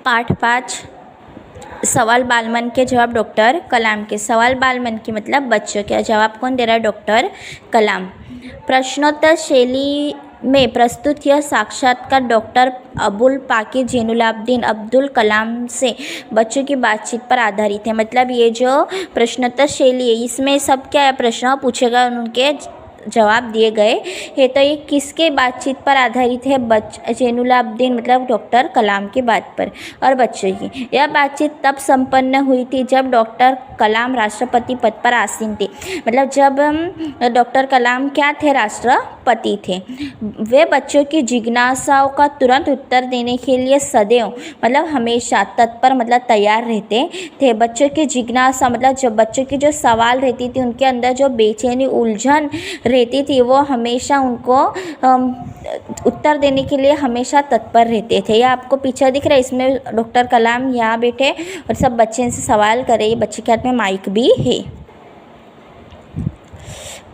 पाठ 5 सवाल बालमन के जवाब डॉक्टर कलाम के। सवाल बालमन की मतलब बच्चों के, जवाब कौन दे रहा है? डॉक्टर कलाम। प्रश्नोत्तर शैली में प्रस्तुत यह साक्षात्कार डॉक्टर अबुल पाकीर जैनुलाब्दीन अब्दुल कलाम से बच्चों की बातचीत पर आधारित है। मतलब ये जो प्रश्नोत्तर शैली है इसमें सब क्या प्रश्न पूछेगा उनके जवाब दिए गए है। तो ये किसके बातचीत पर आधारित है? जैनुलाब्दीन मतलब डॉक्टर कलाम की बात पर और बच्चों की। यह बातचीत तब संपन्न हुई थी जब डॉक्टर कलाम राष्ट्रपति पद पर आसीन थे। मतलब जब डॉक्टर कलाम क्या थे? राष्ट्रपति थे। वे बच्चों की जिज्ञासाओं का तुरंत उत्तर देने के लिए सदैव मतलब हमेशा तत्पर मतलब तैयार रहते थे। बच्चों की जिज्ञासा मतलब जो बच्चों की जो सवाल रहती थी उनके अंदर जो बेचैनी उलझन रहती थी वो हमेशा उनको उत्तर देने के लिए हमेशा तत्पर रहते थे। यह आपको पीछे दिख रहा है, इसमें डॉक्टर कलाम यहाँ बैठे और सब बच्चे से सवाल कर रहे हैं। बच्चे के हाथ में माइक भी है।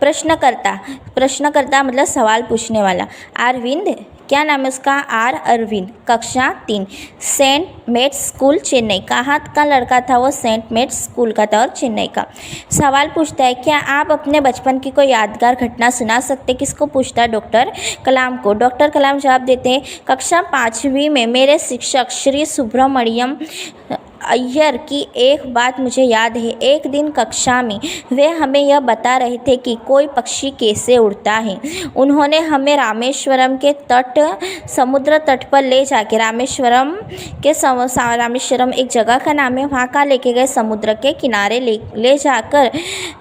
प्रश्नकर्ता मतलब सवाल पूछने वाला। अरविंद, क्या नाम है उसका? आर अरविंद, कक्षा 3, सेंट मेट्स स्कूल चेन्नई। कहाँ का लड़का था वो? सेंट मेट्स स्कूल का था और चेन्नई का। सवाल पूछता है, क्या आप अपने बचपन की कोई यादगार घटना सुना सकते? किसको पूछता है? डॉक्टर कलाम को। डॉक्टर कलाम जवाब देते हैं, कक्षा 5वीं में मेरे शिक्षक श्री सुब्रमण्यम अय्यर की एक बात मुझे याद है। एक दिन कक्षा में वे हमें यह बता रहे थे कि कोई पक्षी कैसे उड़ता है। उन्होंने हमें रामेश्वरम के समुद्र तट पर ले जाके रामेश्वरम एक जगह का नाम है, वहाँ का लेके गए समुद्र के किनारे ले जाकर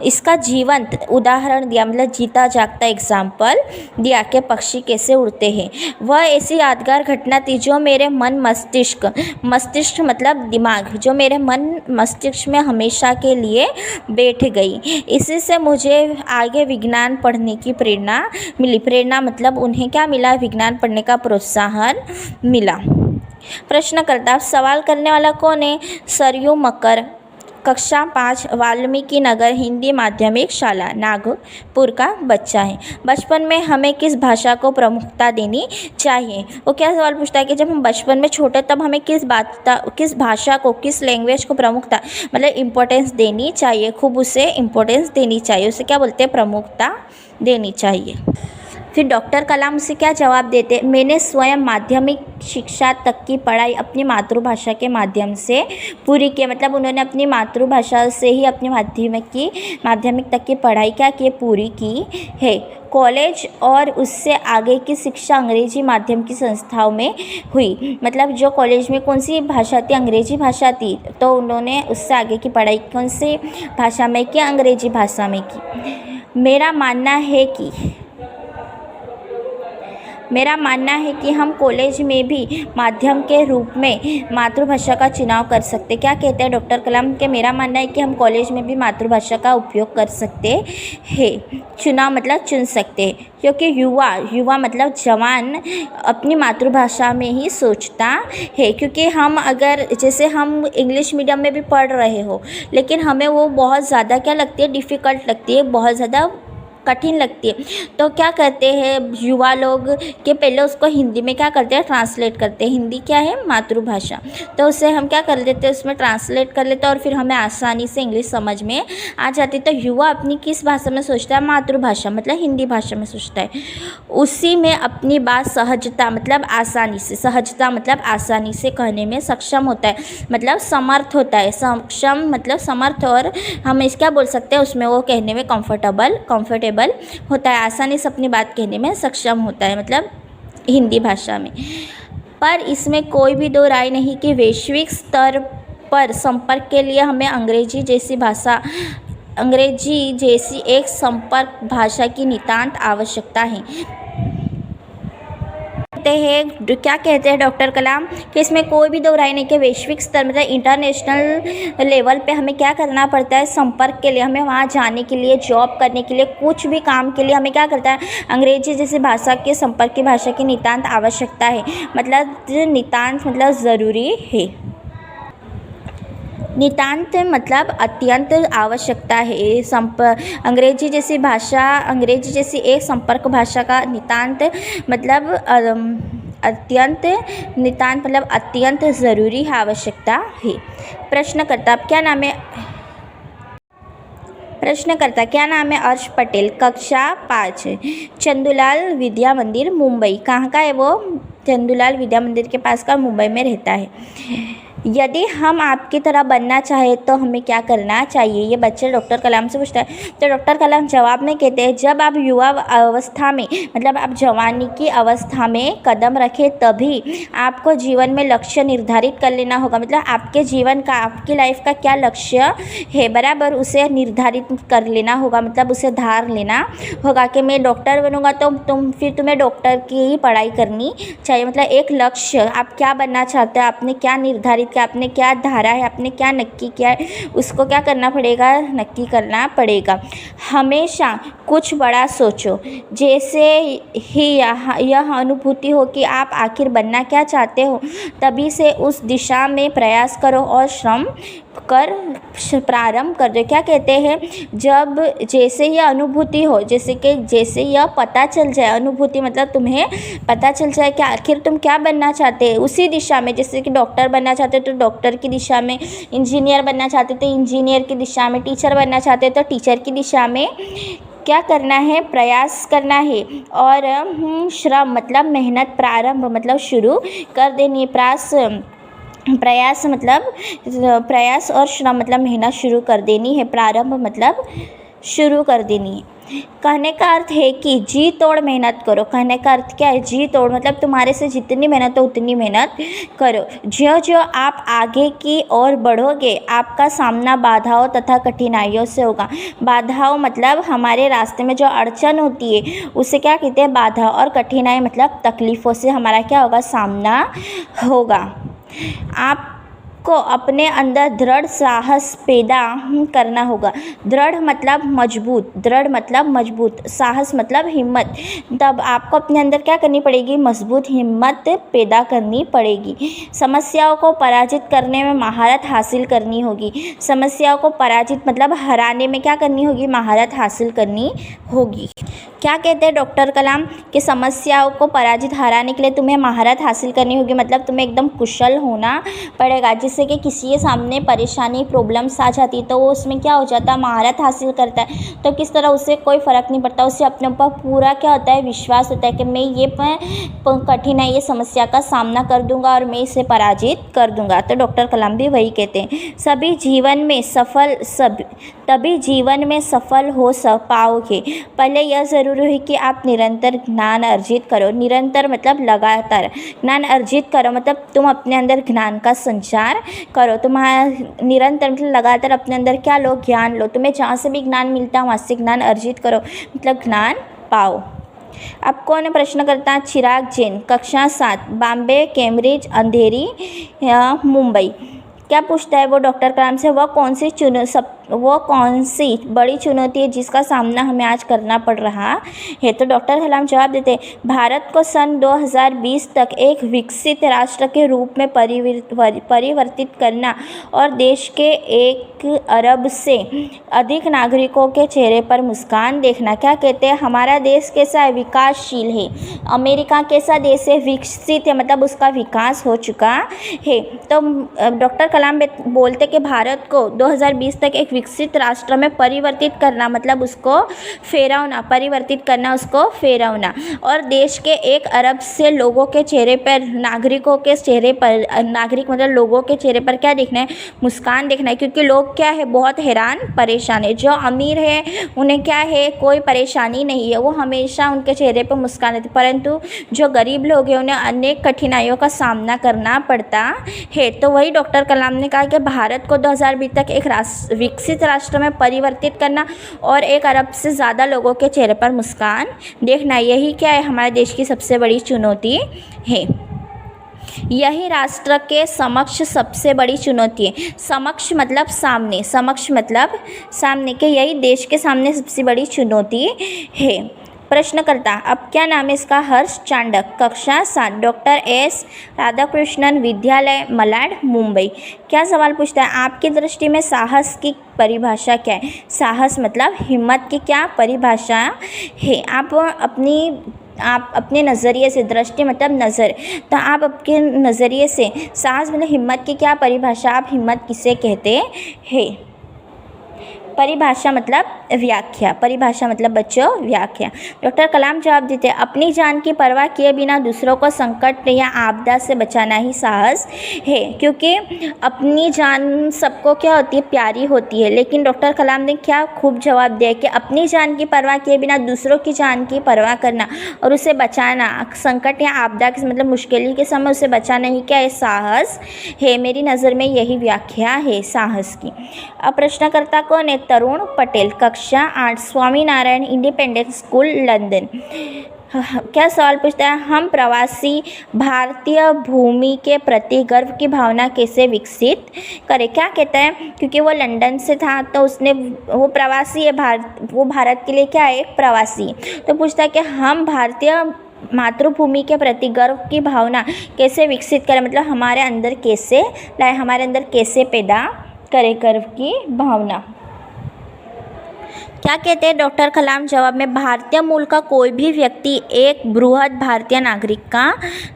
इसका जीवंत उदाहरण दिया, मतलब जीता जागता एग्जाम्पल दिया कि पक्षी कैसे उड़ते हैं। वह ऐसी यादगार घटना थी जो मेरे मस्तिष्क मतलब दिमाग, जो मेरे मन मस्तिष्क में हमेशा के लिए बैठ गई। इसी से मुझे आगे विज्ञान पढ़ने की प्रेरणा मिली। प्रेरणा मतलब उन्हें क्या मिला? विज्ञान पढ़ने का प्रोत्साहन मिला। प्रश्नकर्ता, सवाल करने वाला कौन है? सरयू मकर, कक्षा 5, वाल्मीकि नगर हिंदी माध्यमिक शाला, नागपुर का बच्चा है। बचपन में हमें किस भाषा को प्रमुखता देनी चाहिए? वो क्या सवाल पूछता है कि जब हम बचपन में छोटे तब हमें किस भाषा को, किस लैंग्वेज को प्रमुखता मतलब इम्पोर्टेंस देनी चाहिए, खूब उसे इम्पोर्टेंस देनी चाहिए, उसे क्या बोलते हैं? प्रमुखता देनी चाहिए। फिर डॉक्टर कलाम से क्या जवाब देते? मैंने स्वयं माध्यमिक शिक्षा तक की पढ़ाई अपनी मातृभाषा के माध्यम से पूरी की। मतलब उन्होंने अपनी मातृभाषा से ही अपनी माध्यमिक तक की पढ़ाई क्या की? पूरी की है। कॉलेज और उससे आगे की शिक्षा अंग्रेजी माध्यम की संस्थाओं में हुई। मतलब जो कॉलेज में कौन सी भाषा थी? अंग्रेजी भाषा थी। तो उन्होंने उससे आगे की पढ़ाई कौन सी भाषा में की? अंग्रेजी भाषा में की। मेरा मानना है कि हम कॉलेज में भी माध्यम के रूप में मातृभाषा का चुनाव कर सकते। क्या कहते हैं डॉक्टर कलाम? के मेरा मानना है कि हम कॉलेज में भी मातृभाषा का उपयोग कर सकते हैं। चुनाव मतलब चुन सकते हैं, क्योंकि युवा मतलब जवान अपनी मातृभाषा में ही सोचता है। क्योंकि हम अगर जैसे हम इंग्लिश मीडियम में भी पढ़ रहे हो लेकिन हमें वो बहुत ज़्यादा क्या लगती है? डिफ़िकल्ट लगती है, बहुत ज़्यादा कठिन लगती है। तो क्या करते हैं युवा लोग कि पहले उसको हिंदी में क्या करते हैं? ट्रांसलेट करते हैं। हिंदी क्या है? मातृभाषा। तो उसे हम क्या कर लेते हैं? उसमें ट्रांसलेट कर लेते हैं और फिर हमें आसानी से इंग्लिश समझ में आ जाती है। तो युवा अपनी किस भाषा में सोचता है? मातृभाषा मतलब हिंदी भाषा में सोचता है। उसी में अपनी बात सहजता मतलब आसानी से कहने में सक्षम होता है, मतलब समर्थ होता है। सक्षम मतलब समर्थ, और हम इस क्या बोल सकते हैं? उसमें वो कहने में कंफर्टेबल होता है, आसानी से अपनी बात कहने में सक्षम होता है, मतलब हिंदी भाषा में। पर इसमें कोई भी दो राय नहीं कि वैश्विक स्तर पर संपर्क के लिए हमें अंग्रेजी जैसी एक संपर्क भाषा की नितांत आवश्यकता है। क्या कहते हैं डॉक्टर कलाम कि इसमें कोई भी दो राय नहीं कि वैश्विक स्तर मतलब इंटरनेशनल लेवल पे हमें क्या करना पड़ता है? संपर्क के लिए, हमें वहाँ जाने के लिए, जॉब करने के लिए, कुछ भी काम के लिए हमें क्या करता है? अंग्रेजी जैसी भाषा के संपर्क की भाषा की नितांत आवश्यकता है। मतलब नितांत मतलब ज़रूरी है। नितांत मतलब अत्यंत आवश्यकता है। अंग्रेजी जैसी एक संपर्क भाषा का नितांत मतलब अत्यंत, नितांत मतलब अत्यंत ज़रूरी है, आवश्यकता है। प्रश्नकर्ता क्या नाम है? प्रश्नकर्ता क्या नाम है? अर्श पटेल, कक्षा 5, चंदूलाल विद्या मंदिर, मुंबई। कहाँ का है वो? चंदूलाल विद्या मंदिर के पास का, मुंबई में रहता है। यदि हम आपकी तरह बनना चाहें तो हमें क्या करना चाहिए? ये बच्चे डॉक्टर कलाम से पूछता है। तो डॉक्टर कलाम जवाब में कहते हैं, जब आप युवा अवस्था में मतलब आप जवानी की अवस्था में कदम रखें तभी आपको जीवन में लक्ष्य निर्धारित कर लेना होगा। मतलब आपके जीवन का, आपकी लाइफ का क्या लक्ष्य है, बराबर उसे निर्धारित कर लेना होगा, मतलब उसे धार लेना होगा कि मैं डॉक्टर बनूंगा तो तुम्हें डॉक्टर की ही पढ़ाई करनी चाहिए। मतलब एक लक्ष्य, आप क्या बनना चाहते हो, आपने क्या निर्धारित किया, आपने क्या धारा है, आपने क्या नक्की किया है, उसको क्या करना पड़ेगा? नक्की करना पड़ेगा। हमेशा कुछ बड़ा सोचो, जैसे ही यह अनुभूति हो कि आप आखिर बनना क्या चाहते हो, तभी से उस दिशा में प्रयास करो और श्रम कर प्रारंभ कर दो। क्या कहते हैं? जब जैसे यह अनुभूति हो, जैसे यह पता चल जाए, अनुभूति मतलब तुम्हें पता चल जाए कि आखिर तुम क्या बनना चाहते हैं, उसी दिशा में, जैसे कि डॉक्टर बनना चाहते हो तो डॉक्टर की दिशा में, इंजीनियर बनना चाहते तो इंजीनियर की दिशा में, टीचर बनना चाहते तो टीचर की दिशा में क्या करना है? प्रयास करना है। और श्रम मतलब मेहनत, प्रारंभ मतलब शुरू कर देनी, प्रयास मतलब प्रयास और श्रम मतलब मेहनत शुरू कर देनी है, प्रारंभ मतलब शुरू कर देनी है। कहने का अर्थ है कि जी तोड़ मेहनत करो। कहने का अर्थ क्या है? जी तोड़ मतलब तुम्हारे से जितनी मेहनत हो उतनी मेहनत करो। जो आप आगे की ओर बढ़ोगे, आपका सामना बाधाओं तथा कठिनाइयों से होगा। बाधाओं मतलब हमारे रास्ते में जो अड़चन होती है उसे क्या कहते हैं? बाधा। और कठिनाई मतलब तकलीफ़ों से हमारा क्या होगा? सामना होगा। आपको अपने अंदर दृढ़ साहस पैदा करना होगा। दृढ़ मतलब मजबूत, साहस मतलब हिम्मत। तब आपको अपने अंदर क्या करनी पड़ेगी? मजबूत हिम्मत पैदा करनी पड़ेगी। समस्याओं को पराजित करने में महारत हासिल करनी होगी। समस्याओं को पराजित मतलब हराने में क्या करनी होगी? महारत हासिल करनी होगी। क्या कहते हैं डॉक्टर कलाम कि समस्याओं को पराजित हराने के लिए तुम्हें महारत हासिल करनी होगी, मतलब तुम्हें एकदम कुशल होना पड़ेगा। जिससे कि किसी के सामने परेशानी, प्रॉब्लम्स आ जाती तो वो उसमें क्या हो जाता है? महारत हासिल करता है। तो किस तरह उससे कोई फ़र्क नहीं पड़ता, उससे अपने ऊपर पूरा क्या होता है? विश्वास होता है कि मैं ये कठिनाई, ये समस्या का सामना कर दूंगा और मैं इसे पराजित कर दूंगा। तो डॉक्टर कलाम भी वही कहते हैं। तभी जीवन में सफल हो पाओगे। पहले यह ज़रूरी है कि आप निरंतर ज्ञान अर्जित करो। निरंतर मतलब लगातार ज्ञान अर्जित करो, मतलब तुम अपने अंदर ज्ञान का संचार करो। तुम्हारा निरंतर मतलब लगातार अपने अंदर क्या लो? ज्ञान लो। तुम्हें जहाँ से भी ज्ञान मिलता है वहाँ से ज्ञान अर्जित करो, मतलब ज्ञान पाओ। अब कौन प्रश्न करता है? चिराग जैन, कक्षा 7, बॉम्बे, कैम्ब्रिज, अंधेरी, मुंबई। क्या पूछता है वो डॉक्टर कलाम से? वो कौन सी बड़ी चुनौती है जिसका सामना हमें आज करना पड़ रहा है? तो डॉक्टर कलाम जवाब देते हैं, भारत को सन 2020 तक एक विकसित राष्ट्र के रूप में परिवर्तित करना और देश के 1 अरब से अधिक नागरिकों के चेहरे पर मुस्कान देखना। क्या कहते हैं? हमारा देश कैसा है? विकासशील है। अमेरिका कैसा देश है? विकसित है, मतलब उसका विकास हो चुका है। तो डॉक्टर कलाम बोलते कि भारत को 2020 तक एक विकसित राष्ट्र में परिवर्तित करना, मतलब उसको फेरवना, परिवर्तित करना, उसको फेरवना। और देश के 1 अरब से लोगों के चेहरे पर, नागरिकों के चेहरे पर, नागरिक मतलब लोगों के चेहरे पर क्या देखना है? मुस्कान देखना है। क्योंकि लोग क्या है? बहुत हैरान परेशान है। जो अमीर है उन्हें क्या है? कोई परेशानी नहीं है, वो हमेशा उनके चेहरे पर मुस्कान रहती। परंतु जो गरीब लोग हैं उन्हें अनेक कठिनाइयों का सामना करना पड़ता है। तो वही डॉक्टर कलाम ने कहा कि भारत को 2020 तक एक विकसित राष्ट्र में परिवर्तित करना और 1 अरब से ज़्यादा लोगों के चेहरे पर मुस्कान देखना, यही क्या है? हमारे देश की सबसे बड़ी चुनौती है। यही राष्ट्र के समक्ष सबसे बड़ी चुनौती है। समक्ष मतलब सामने, समक्ष मतलब सामने के, यही देश के सामने सबसे बड़ी चुनौती है। प्रश्नकर्ता, अब क्या नाम है इसका? हर्ष चांडक, कक्षा 7, डॉक्टर एस राधाकृष्णन विद्यालय, मलाड, मुंबई। क्या सवाल पूछता है? आपकी दृष्टि में साहस की परिभाषा क्या है? साहस मतलब हिम्मत की क्या परिभाषा है? आप अपनी आप अपने नज़रिए से, दृष्टि मतलब नज़र, तो आप आपके नज़रिए से साहस मतलब हिम्मत की क्या परिभाषा, आप हिम्मत किसे कहते हैं? परिभाषा मतलब व्याख्या, परिभाषा मतलब बच्चों व्याख्या। डॉक्टर कलाम जवाब देते हैं, अपनी जान की परवाह किए बिना दूसरों को संकट या आपदा से बचाना ही साहस है। क्योंकि अपनी जान सबको क्या होती है, प्यारी होती है, लेकिन डॉक्टर कलाम ने क्या खूब जवाब दिया कि अपनी जान की परवाह किए बिना दूसरों की जान की परवाह करना और उसे बचाना, संकट या आपदा के मतलब मुश्किल के समय उसे बचाना ही क्या है, साहस है। मेरी नज़र में यही व्याख्या है साहस की। अब प्रश्नकर्ता कौन है? तरुण पटेल, कक्षा 8, स्वामीनारायण इंडिपेंडेंट स्कूल, लंदन। क्या सवाल पूछता है? हम प्रवासी भारतीय भूमि के प्रति गर्व की भावना कैसे विकसित करें? क्या कहता है? क्योंकि वो लंदन से था तो उसने, वो प्रवासी है, वो भारत के लिए क्या है, एक प्रवासी। तो पूछता है कि हम भारतीय मातृभूमि के प्रति गर्व की भावना कैसे विकसित करें, मतलब हमारे अंदर कैसे लाए, हमारे अंदर कैसे पैदा करें गर्व की भावना। क्या कहते हैं डॉक्टर कलाम जवाब में? भारतीय मूल का कोई भी व्यक्ति एक बृहद भारतीय नागरिक का,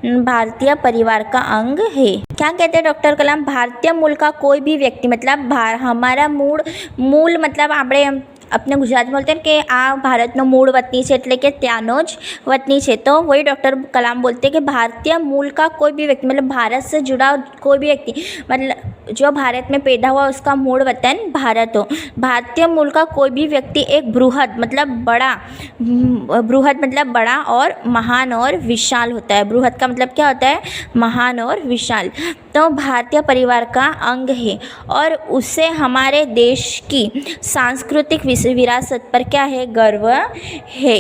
भारतीय परिवार का अंग है। क्या कहते हैं डॉक्टर कलाम? भारतीय मूल का कोई भी व्यक्ति मतलब हमारा मूल मतलब આપણે अपने गुजरात में बोलते हैं कि आ भारतનો मूળ वतनी છે એટલે કે ત્યાંનો જ वतनी છે। तो वही डॉक्टर कलाम बोलते हैं कि भारतीय मूल का कोई भी व्यक्ति मतलब भारत से जुड़ा कोई भी व्यक्ति, मतलब जो भारत में पैदा हुआ उसका मूल वतन भारत हो। भारतीय मूल का कोई भी व्यक्ति एक बृहद मतलब बड़ा, बृहद मतलब बड़ा और महान और विशाल होता है। बृहद का मतलब क्या होता है? महान और विशाल। तो भारतीय परिवार का अंग है और उसे हमारे देश की सांस्कृतिक विरासत पर क्या है, गर्व है।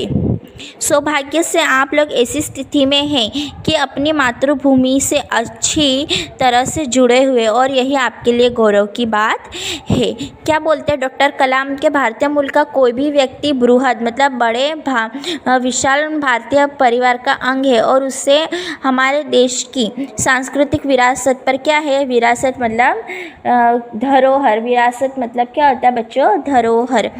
सौभाग्य से आप लोग ऐसी स्थिति में हैं कि अपनी मातृभूमि से अच्छी तरह से जुड़े हुए, और यही आपके लिए गौरव की बात है। क्या बोलते हैं डॉक्टर कलाम के? भारतीय मूल का कोई भी व्यक्ति बृहद मतलब बड़े विशाल भारतीय परिवार का अंग है और उससे हमारे देश की सांस्कृतिक विरासत पर क्या है, विरासत मतलब धरोहर, विरासत मतलब क्या होता है बच्चों, धरोहर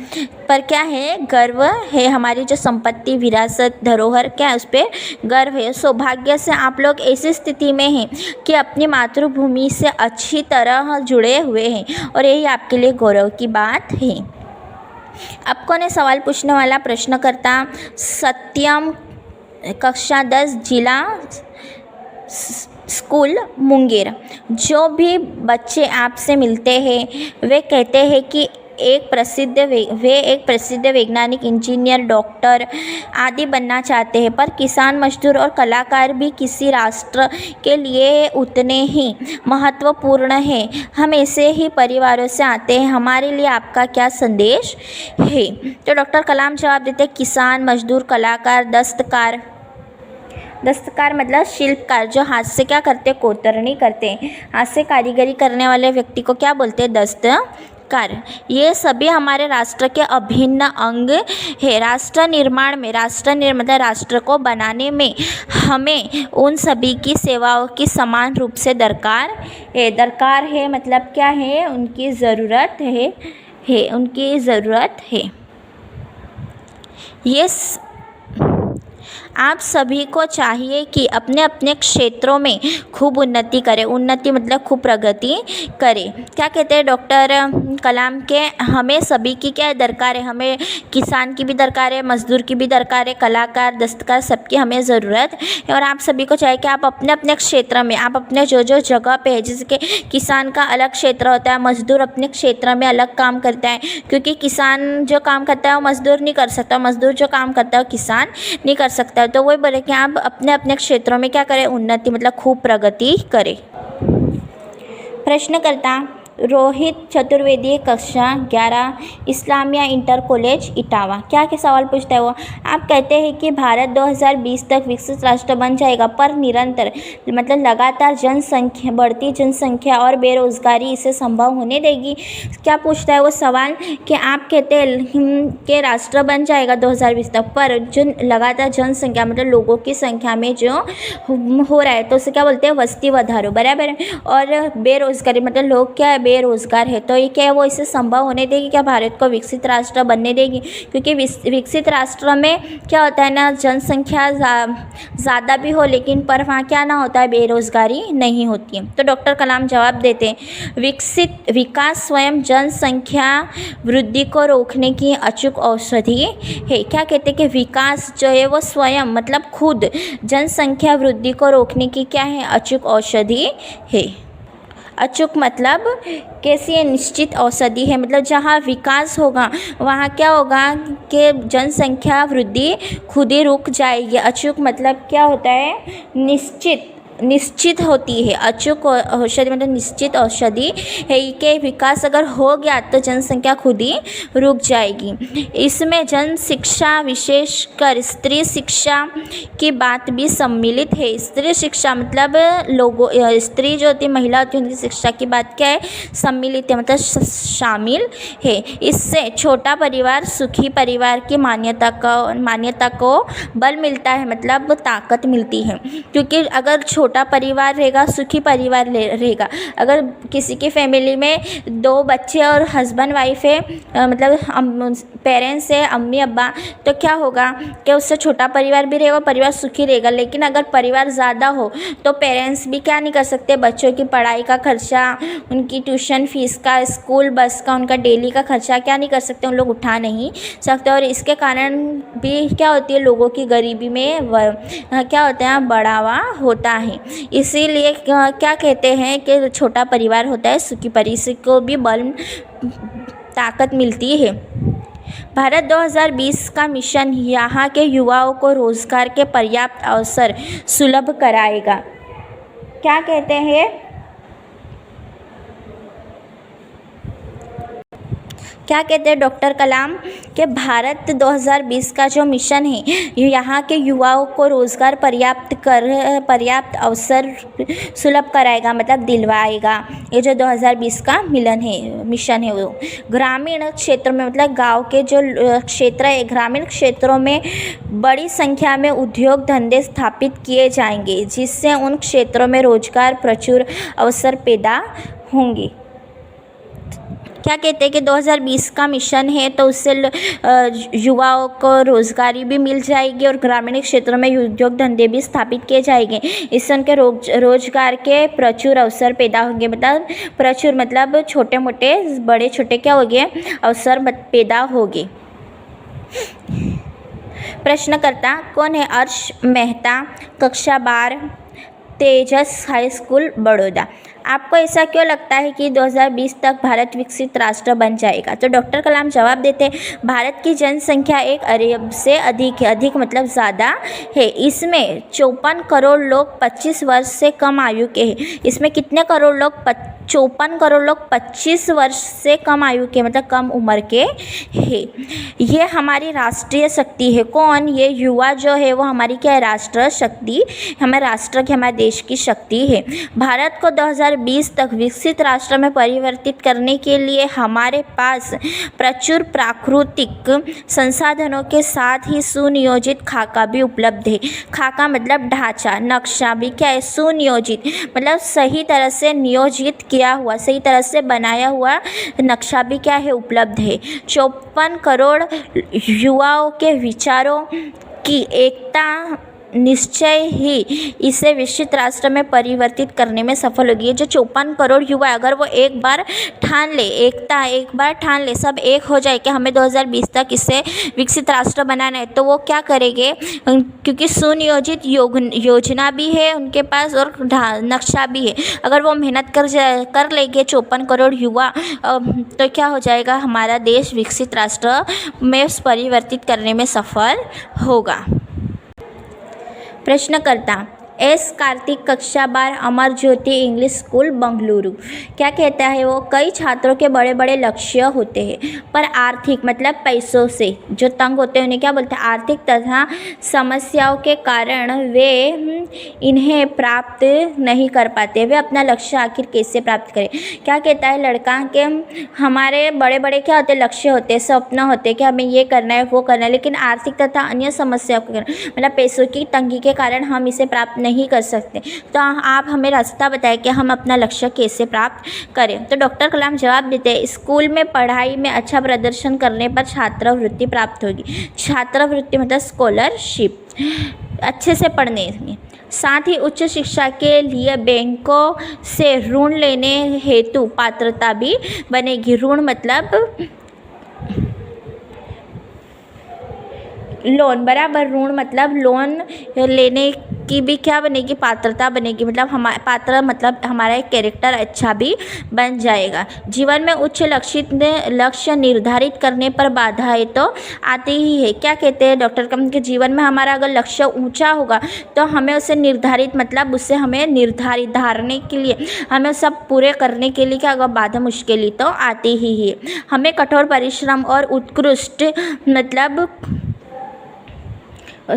पर क्या है, गर्व है। हमारी जो संपत्ति, विरासत, धरोहर क्या है, उस पर गर्व है। सौभाग्य से आप लोग ऐसी स्थिति में हैं कि अपनी मातृभूमि से अच्छी तरह जुड़े हुए हैं और यही आपके लिए गौरव की बात है। अब कौन है सवाल पूछने वाला? प्रश्नकर्ता सत्यम, कक्षा 10, जिला स्कूल मुंगेर। जो भी बच्चे आपसे मिलते हैं वे कहते हैं कि वे एक प्रसिद्ध वैज्ञानिक, इंजीनियर, डॉक्टर आदि बनना चाहते हैं, पर किसान, मजदूर और कलाकार भी किसी राष्ट्र के लिए उतने ही महत्वपूर्ण हैं। हम ऐसे ही परिवारों से आते हैं, हमारे लिए आपका क्या संदेश है? तो डॉक्टर कलाम जवाब देते हैं, किसान, मजदूर, कलाकार, दस्तकार। दस्तकार मतलब शिल्पकार, जो हाथ से क्या करते हैं, कोतरनी करते हैं, हाथ से कारीगरी करने वाले व्यक्ति को क्या बोलते हैं, दस्तकार। ये सभी हमारे राष्ट्र के अभिन्न अंग है। राष्ट्र निर्माण में, मतलब राष्ट्र को बनाने में हमें उन सभी की सेवाओं की समान रूप से दरकार है मतलब क्या है, उनकी ज़रूरत है उनकी ज़रूरत है। ये आप सभी को चाहिए कि अपने अपने क्षेत्रों में खूब उन्नति करें। उन्नति मतलब खूब प्रगति करें। क्या कहते हैं डॉक्टर कलाम के? हमें सभी की क्या दरकार है? हमें किसान की भी दरकार है, मजदूर की भी दरकार है, कलाकार, दस्तकार, सबकी हमें ज़रूरत है। और आप सभी को चाहिए कि आप अपने अपने क्षेत्र में, आप अपने जो जगह पे है, जैसे कि किसान का अलग क्षेत्र होता है, मजदूर अपने क्षेत्र में अलग काम करता है, क्योंकि किसान जो काम करता है वो मजदूर नहीं कर सकता, मजदूर जो काम करता है वो किसान नहीं कर सकता। तो वही बोले कि आप अपने अपने क्षेत्रों में क्या करें, उन्नति मतलब खूब प्रगति करें। प्रश्नकर्ता रोहित चतुर्वेदी, कक्षा 11, इस्लामिया इंटर कॉलेज, इटावा। क्या क्या सवाल पूछता है वो? आप कहते हैं कि भारत 2020 तक विकसित राष्ट्र बन जाएगा, पर निरंतर मतलब लगातार बढ़ती जनसंख्या और बेरोजगारी इसे संभव होने देगी। क्या पूछता है वो सवाल कि आप कहते हैं कि राष्ट्र बन जाएगा 2020 तक, पर जो लगातार जनसंख्या मतलब लोगों की संख्या में जो हो रहा है तो उसे क्या बोलते हैं, वस्ती वधारो, बराबर है। और बेरोजगारी मतलब लोग क्या है, बेरोजगार है। तो ये क्या है, वो इसे संभव होने देगी क्या, भारत को विकसित राष्ट्र बनने देगी? क्योंकि विकसित राष्ट्र में क्या होता है ना, जनसंख्या ज़्यादा भी हो लेकिन पर वहाँ क्या ना होता है, बेरोजगारी नहीं होती है। तो डॉक्टर कलाम जवाब देते हैं, विकास स्वयं जनसंख्या वृद्धि को रोकने की अचूक औषधि है। क्या कहते हैं कि विकास जो है वो स्वयं मतलब खुद जनसंख्या वृद्धि को रोकने की क्या है, अचूक औषधि है। अचूक मतलब कैसी है, निश्चित औषधि है। मतलब जहाँ विकास होगा वहाँ क्या होगा कि जनसंख्या वृद्धि खुद ही रुक जाएगी। अचूक मतलब क्या होता है, निश्चित होती है। अचूक औषधि मतलब निश्चित औषधि है कि विकास अगर हो गया तो जनसंख्या खुद ही रुक जाएगी। इसमें जन शिक्षा विशेषकर स्त्री शिक्षा की बात भी सम्मिलित है। स्त्री शिक्षा मतलब लोगों, स्त्री जो होती महिला होती है उनकी शिक्षा की बात क्या है, सम्मिलित है मतलब शामिल है। इससे छोटा परिवार सुखी परिवार की मान्यता को बल मिलता है, मतलब ताकत मिलती है। क्योंकि अगर छोटा परिवार रहेगा, सुखी परिवार रहेगा। अगर किसी की फैमिली में 2 बच्चे और हस्बैंड वाइफ है, मतलब पेरेंट्स है, अम्मी अब्बा, तो क्या होगा कि उससे छोटा परिवार भी रहेगा, परिवार सुखी रहेगा। लेकिन अगर परिवार ज़्यादा हो तो पेरेंट्स भी क्या नहीं कर सकते, बच्चों की पढ़ाई का खर्चा, उनकी ट्यूशन फीस का, स्कूल बस का, उनका डेली का खर्चा क्या नहीं कर सकते, उन लोग उठा नहीं सकते। और इसके कारण भी क्या होती है, लोगों की गरीबी में क्या होता है, बढ़ावा होता है। इसीलिए क्या कहते हैं कि छोटा परिवार होता है सुखी परिवार को भी बल ताकत मिलती है। भारत 2020 का मिशन यहाँ के युवाओं को रोजगार के पर्याप्त अवसर सुलभ कराएगा। क्या कहते हैं, क्या कहते हैं डॉक्टर कलाम कि भारत 2020 का जो मिशन है यहाँ के युवाओं को रोज़गार पर्याप्त अवसर सुलभ कराएगा, मतलब दिलवाएगा। ये जो 2020 का मिशन है वो ग्रामीण क्षेत्र में, मतलब गांव के जो क्षेत्र है, ग्रामीण क्षेत्रों में बड़ी संख्या में उद्योग धंधे स्थापित किए जाएंगे, जिससे उन क्षेत्रों में रोजगार प्रचुर अवसर पैदा होंगे। क्या कहते हैं कि 2020 का मिशन है तो उससे युवाओं को रोज़गारी भी मिल जाएगी और ग्रामीण क्षेत्रों में उद्योग धंधे भी स्थापित किए जाएंगे। इससे उनके रोजगार के प्रचुर अवसर पैदा होंगे। मतलब प्रचुर मतलब छोटे मोटे बड़े छोटे क्या हो गए, अवसर पैदा होंगे। प्रश्नकर्ता कौन है, अर्श मेहता, कक्षा 12, तेजस हाई स्कूल बड़ौदा। आपको ऐसा क्यों लगता है कि 2020 तक भारत विकसित राष्ट्र बन जाएगा? तो डॉक्टर कलाम जवाब देते हैं, भारत की जनसंख्या 1 अरब से अधिक है, अधिक मतलब ज़्यादा है। इसमें 54 करोड़ लोग 25 वर्ष से कम आयु के हैं। इसमें कितने करोड़ लोग, 54 करोड़ लोग 25 वर्ष से कम आयु के, मतलब कम उम्र के हैं। ये हमारी राष्ट्रीय शक्ति है। कौन, ये युवा जो है वो हमारी क्या है, राष्ट्र शक्ति, हमारे राष्ट्र की, हमारे देश की शक्ति है। भारत को 2020 तक विकसित राष्ट्र में परिवर्तित करने के लिए हमारे पास प्रचुर प्राकृतिक संसाधनों के साथ ही सुनियोजित खाका भी उपलब्ध है। खाका मतलब ढांचा, नक्शा भी क्या है, सुनियोजित मतलब सही तरह से नियोजित किया हुआ, सही तरह से बनाया हुआ नक्शा भी क्या है, उपलब्ध है। 54 करोड़ युवाओं के विचारों की एकता निश्चय ही इसे विकसित राष्ट्र में परिवर्तित करने में सफल होगी। जो 54 करोड़ युवा, अगर वो एक बार ठान ले, एकता एक बार ठान ले, सब एक हो जाए कि हमें 2020 तक इसे विकसित राष्ट्र बनाना है, तो वो क्या करेंगे, क्योंकि सुनियोजित योजना भी है उनके पास और नक्शा भी है। अगर वो मेहनत कर लेंगे 54 करोड़ युवा, तो क्या हो जाएगा, हमारा देश विकसित राष्ट्र में परिवर्तित करने में सफल होगा। प्रश्नकर्ता एस कार्तिक, कक्षा 12, अमर ज्योति इंग्लिश स्कूल बंगलुरु। क्या कहता है वो, कई छात्रों के बड़े बड़े लक्ष्य होते हैं पर आर्थिक मतलब पैसों से जो तंग होते हैं उन्हें क्या बोलते हैं, आर्थिक तथा समस्याओं के कारण वे इन्हें प्राप्त नहीं कर पाते। वे अपना लक्ष्य आखिर कैसे प्राप्त करें? क्या कहता है लड़का कि हमारे बड़े बड़े क्या होते हैं, लक्ष्य होते हैं, सपना होते हैं कि हमें ये करना है वो करना है, लेकिन आर्थिक तथा अन्य समस्याओं के कारण मतलब पैसों की तंगी के कारण हम इसे प्राप्त नहीं कर सकते, तो आप हमें रास्ता बताएं कि हम अपना लक्ष्य कैसे प्राप्त करें। तो डॉक्टर कलाम जवाब देते हैं, स्कूल में पढ़ाई में अच्छा प्रदर्शन करने पर छात्रवृत्ति प्राप्त होगी। छात्रवृत्ति मतलब स्कॉलरशिप, अच्छे से पढ़ने में। साथ ही उच्च शिक्षा के लिए बैंकों से ऋण लेने हेतु पात्रता भी बनेगी। ऋण मतलब लोन, बराबर, ऋण मतलब लोन लेने की भी क्या बनेगी, पात्रता बनेगी। मतलब हमारा पात्र मतलब हमारा एक कैरेक्टर अच्छा भी बन जाएगा। जीवन में उच्च लक्ष्य निर्धारित करने पर बाधाएं तो आती ही है। क्या कहते हैं डॉक्टर कलाम के जीवन में हमारा अगर लक्ष्य ऊंचा होगा तो हमें उसे निर्धारित मतलब उससे हमें निर्धारित धारने के लिए हमें सब पूरे करने के लिए क्या अगर बाधा मुश्किलें तो आती ही है। हमें कठोर परिश्रम और उत्कृष्ट मतलब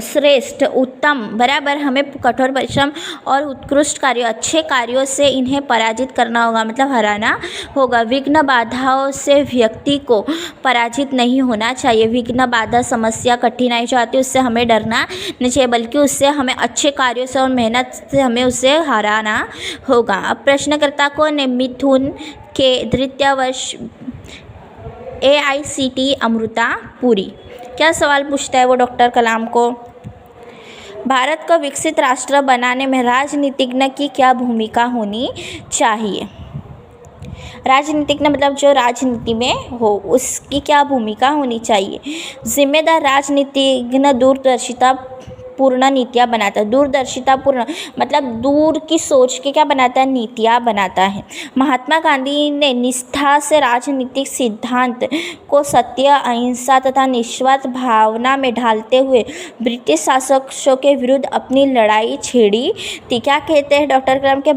श्रेष्ठ, उत्तम, बराबर, हमें कठोर परिश्रम और उत्कृष्ट कार्यों, अच्छे कार्यों से इन्हें पराजित करना होगा, मतलब हराना होगा। विघ्न बाधाओं से व्यक्ति को पराजित नहीं होना चाहिए। विघ्न बाधा, समस्या, कठिनाई जो आती है उससे हमें डरना नहीं चाहिए, बल्कि उससे हमें अच्छे कार्यों से और मेहनत से हमें उसे हराना होगा। अब प्रश्नकर्ता कौन है? मिथुन के द्वितीय वर्ष AICTE अमृता पुरी। क्या सवाल पूछता है वो डॉक्टर कलाम को? भारत को विकसित राष्ट्र बनाने में राजनीतिज्ञ की क्या भूमिका होनी चाहिए? राजनीतिज्ञ मतलब जो राजनीति में हो उसकी क्या भूमिका होनी चाहिए? जिम्मेदार राजनीतिज्ञ दूरदर्शिता पूर्ण नीतियाँ बनाता है। दूरदर्शिता पूर्ण मतलब दूर की सोच के क्या बनाता है? नीतियाँ बनाता है। महात्मा गांधी ने निष्ठा से राजनीतिक सिद्धांत को सत्य, अहिंसा तथा निस्वार्थ भावना में ढालते हुए ब्रिटिश शासकों के विरुद्ध अपनी लड़ाई छेड़ी थी। क्या कहते हैं डॉक्टर कलाम के?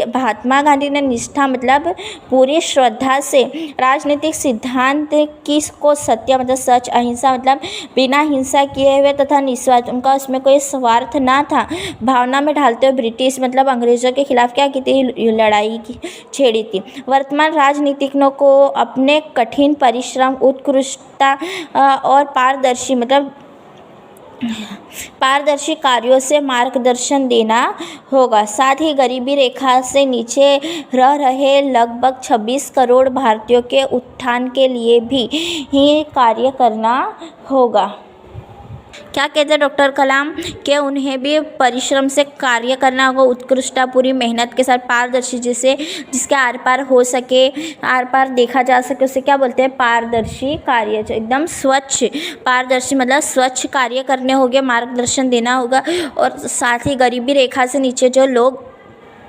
महात्मा गांधी ने निष्ठा मतलब पूरी श्रद्धा से राजनीतिक सिद्धांत की को सत्य मतलब सच, अहिंसा मतलब बिना हिंसा किए हुए तथा निस्वार्थ, उनका उसमें कोई स्वार्थ ना था, भावना में ढालते हुए ब्रिटिश मतलब अंग्रेज़ों के खिलाफ क्या की थी? लड़ाई की छेड़ी थी। वर्तमान राजनीतिज्ञों को अपने कठिन परिश्रम, उत्कृष्टता और पारदर्शी कार्यों से मार्गदर्शन देना होगा। साथ ही गरीबी रेखा से नीचे रह रहे लगभग 26 करोड़ भारतीयों के उत्थान के लिए भी ही कार्य करना होगा। क्या कहते हैं डॉक्टर कलाम कि उन्हें भी परिश्रम से कार्य करना होगा, उत्कृष्टता, पूरी मेहनत के साथ, पारदर्शी, जिसके आर पार हो सके, आर पार देखा जा सके, उसे क्या बोलते हैं? पारदर्शी कार्य, जो एकदम स्वच्छ, पारदर्शी मतलब स्वच्छ कार्य करने होंगे, मार्गदर्शन देना होगा। और साथ ही गरीबी रेखा से नीचे जो लोग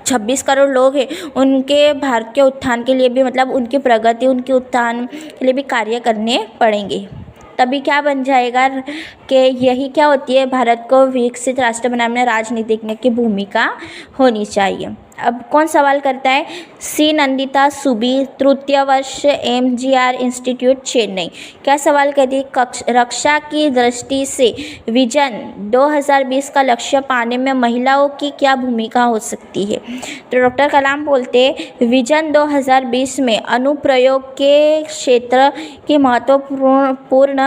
26 करोड़ लोग हैं उनके भारत के उत्थान के लिए भी मतलब उनकी प्रगति, उनके उत्थान के लिए भी कार्य करने पड़ेंगे। तभी क्या बन जाएगा कि यही क्या होती है? भारत को विकसित राष्ट्र बनाने में राजनीतिज्ञ की भूमिका होनी चाहिए। अब कौन सवाल करता है? सी नंदिता सुबी, तृतीय वर्ष, MGR इंस्टीट्यूट, चेन्नई। क्या सवाल कहती है? रक्षा की दृष्टि से विजन 2020 का लक्ष्य पाने में महिलाओं की क्या भूमिका हो सकती है? तो डॉक्टर कलाम बोलते हैं विजन 2020 में अनुप्रयोग के क्षेत्र की महत्वपूर्ण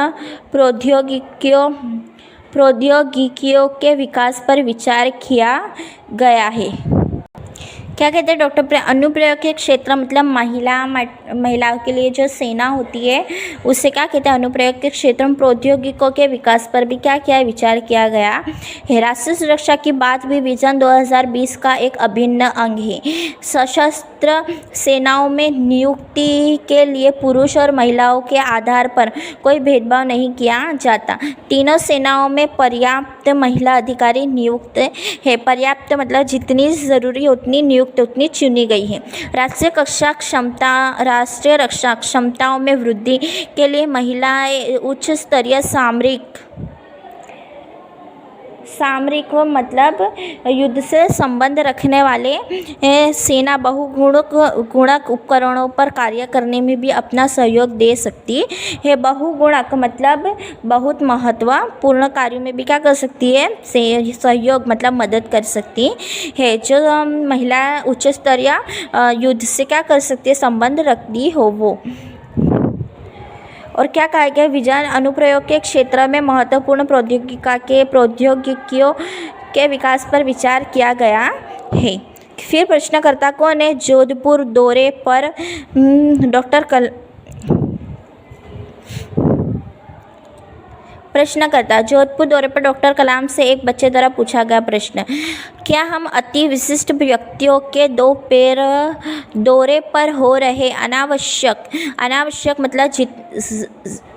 प्रौद्योगिकियों के विकास पर विचार किया गया है। क्या कहते हैं डॉक्टर? अनुप्रयोग के क्षेत्र मतलब महिलाओं के लिए जो सेना होती है उससे क्या कहते हैं? अनुप्रयोग के क्षेत्र में प्रौद्योगिकों के विकास पर भी क्या किया है? विचार किया गया है। राष्ट्रीय सुरक्षा की बात भी विजन 2020 का एक अभिन्न अंग है। सशस्त्र सेनाओं में नियुक्ति के लिए पुरुष और महिलाओं के आधार पर कोई भेदभाव नहीं किया जाता। तीनों सेनाओं में पर्याप्त महिला अधिकारी नियुक्त है। पर्याप्त मतलब जितनी ज़रूरी उतनी नियुक्त, उतनी चुनी गई है। राष्ट्रीय रक्षा क्षमताओं में वृद्धि के लिए महिलाएं उच्च स्तरीय सामरिक मतलब युद्ध से संबंध रखने वाले सेना बहुगुणक उपकरणों पर कार्य करने में भी अपना सहयोग दे सकती है। बहुगुणक मतलब बहुत महत्वपूर्ण कार्यों में भी क्या कर सकती है? सहयोग मतलब मदद कर सकती है। जो महिला उच्च स्तरीय युद्ध से क्या कर सकती है? संबंध रखती हो वो। और क्या कहा गया? विजन अनुप्रयोग के क्षेत्र में महत्वपूर्ण प्रौद्योगिकियों के विकास पर विचार किया गया है। फिर प्रश्नकर्ता कौन है? जोधपुर दौरे पर प्रश्नकर्ता जोधपुर दौरे पर डॉक्टर कलाम से एक बच्चे द्वारा पूछा गया प्रश्न, क्या हम अति विशिष्ट व्यक्तियों के दो पैर दौरे पर हो रहे अनावश्यक मतलब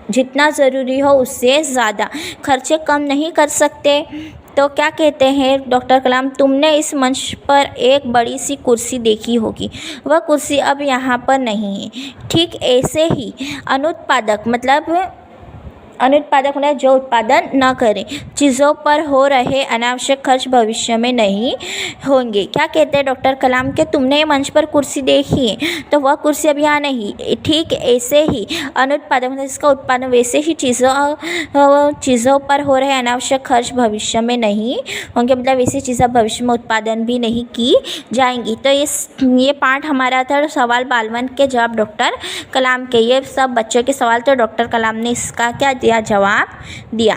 जितना ज़रूरी हो उससे ज़्यादा खर्चे कम नहीं कर सकते? तो क्या कहते हैं डॉक्टर कलाम, तुमने इस मंच पर एक बड़ी सी कुर्सी देखी होगी, वह कुर्सी अब यहाँ पर नहीं है। ठीक ऐसे ही अनुत्पादक मतलब जो उत्पादन न करें चीज़ों पर हो रहे अनावश्यक खर्च भविष्य में नहीं होंगे। क्या कहते हैं डॉक्टर कलाम के तुमने मंच पर कुर्सी देखी है, तो वह कुर्सी अब यहाँ नहीं। ठीक ऐसे ही अनुत्पादक मतलब इसका उत्पादन वैसे ही चीज़ों पर हो रहे अनावश्यक खर्च भविष्य में नहीं होंगे, मतलब वैसी चीज़ें भविष्य में उत्पादन भी नहीं की जाएंगी। तो ये पार्ट हमारा था सवाल बाल के जवाब डॉक्टर कलाम के। ये सब बच्चों के सवाल, तो डॉक्टर कलाम ने इसका क्या दिया? जवाब दिया।